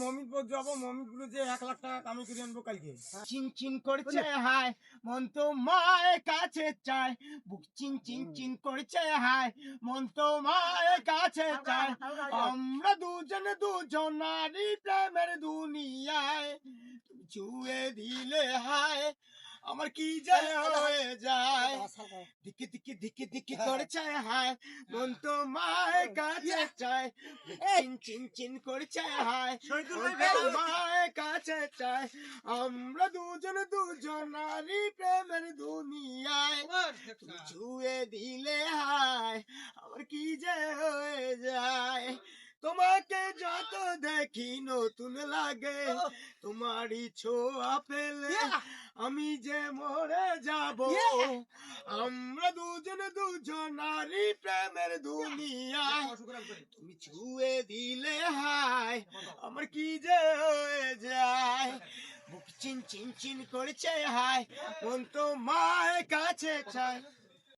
মমিনপুর যাবো, মমিনপুরে যে 1,00,000 টাকা কামাই করে আনবো কালকে। চিন চিন করছে হায়, মন তো মায়ের কাছে চায়, বুক চিন চিন চিন করছে হায়, মন তো মায়ের কাছে চায়। আমরা দুজনারই প্রেমের দুনিয়ায়, তুমি ছুঁয়ে দিলে হায়, আমার কি যে হয়ে যায়। দিকে দিকে দিকে দিকে করছে হায়, মন তো মায়ের কাছে চায়, চিন চিন চিন করছে হায়, মন তো মায়ের কাছে চায়। আমরা দুজনারই প্রেমের দুনিয়ায়, তুমি ছুঁয়ে দিলে হায়, আমার কি যে হয়ে যায়। তোমাকে যত দেখি নতুন লাগে, তোমারই ছোঁয়া পেলে আমি যে মরে যাব। আমরা দুজনারই প্রেমের দুনিয়ায়, তুমি ছুঁয়ে দিলে হায়, আমার কি যে হয়ে যায়। বুক চিন চিন চিন করছে হায়, মন তো মায়ের কাছে চায়।